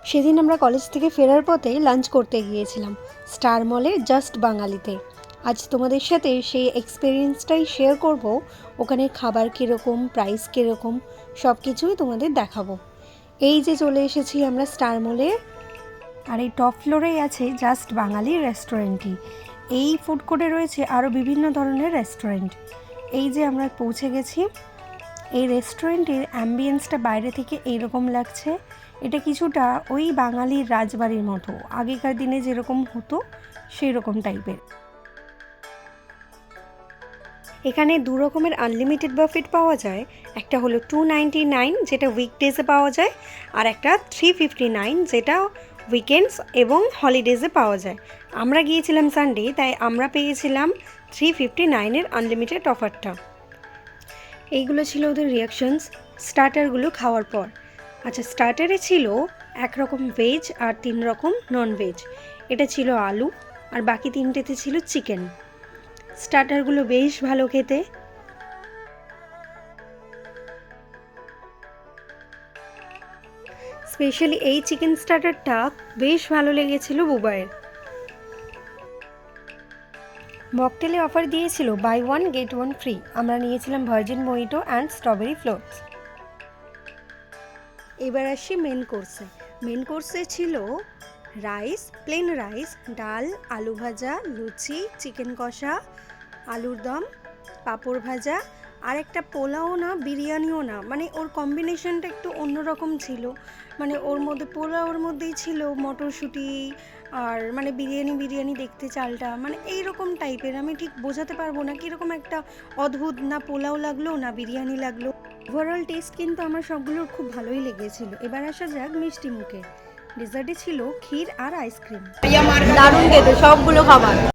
সেদিন আমরা কলেজ থেকে ফেরার পথে লাঞ্চ করতে গিয়েছিলাম স্টার মলে জাস্ট বাঙালিতে। আজ তোমাদের সাথে সেই এক্সপিরিয়েন্সটাই শেয়ার করব। ওখানে খাবার কীরকম, প্রাইস কীরকম, সব কিছুই তোমাদের দেখাবো। এই যে চলে এসেছি আমরা স্টার মলে, আর এই টপ ফ্লোরেই আছে জাস্ট বাঙালি রেস্টুরেন্টটি। এই ফুড কোর্টে রয়েছে আরও বিভিন্ন ধরনের রেস্টুরেন্ট। এই যে আমরা পৌঁছে গেছি। এই রেস্টুরেন্টের অ্যাম্বিয়েন্সটা বাইরে থেকে এইরকম লাগছে। এটা কিছুটা ওই বাঙালির রাজবাড়ির মতো, আগেকার দিনে যেরকম হতো সেই রকম টাইপের। এখানে দু রকমের আনলিমিটেড বাফেট পাওয়া যায়। একটা হলো 299 যেটা উইকডেজে পাওয়া যায়, আর একটা 359 যেটা উইকেন্ডস এবং হলিডেজে পাওয়া যায়। আমরা গিয়েছিলাম সানডে, তাই আমরা পেয়েছিলাম 359-এর আনলিমিটেড অফারটা। এইগুলো ছিল ওদের রিয়াকশনস স্টার্টারগুলো খাওয়ার পর। আচ্ছা, স্টার্টারে ছিল এক রকম ভেজ আর 3 রকম নন ভেজ। এটা ছিল আলু, আর বাকি 3টেতে ছিল চিকেন। স্টার্টারগুলো বেশ ভালো খেতে। স্পেশালি এই চিকেন স্টার্টারটা বেশ ভালো লেগেছিল বুবাইয়ের। মকটেলে অফার দিয়েছিল buy one get one free. আমরা নিয়েছিলাম virgin mojito and strawberry floats. এবার আসি মেন কোর্সে। মেন কোর্সে ছিল রাইস, প্লেন রাইস, ডাল, আলু ভাজা, লুচি, চিকেন কষা, আলুর দম, পাঁপড় ভাজা, আর একটা পোলাও না বিরিয়ানিও না, মানে ওর কম্বিনেশনটা একটু অন্যরকম ছিল। মানে ওর মধ্যে পোলাওর মধ্যেই ছিল মটরশুঁটি, আর মানে বিরিয়ানি বিরিয়ানি দেখতে চালটা, মানে এইরকম টাইপের। আমি ঠিক বোঝাতে পারবো না কীরকম একটা অদ্ভুত, না পোলাও লাগলো না বিরিয়ানি লাগলো। ওভারঅল টেস্ট কিন্তু আমার সবগুলোর খুব ভালোই লেগেছিল। এবার আসা যাক মিষ্টি মুখে। ডেজার্টে ছিল ক্ষীর আর আইসক্রিম। দারুণ খেতে সবগুলো খাবার।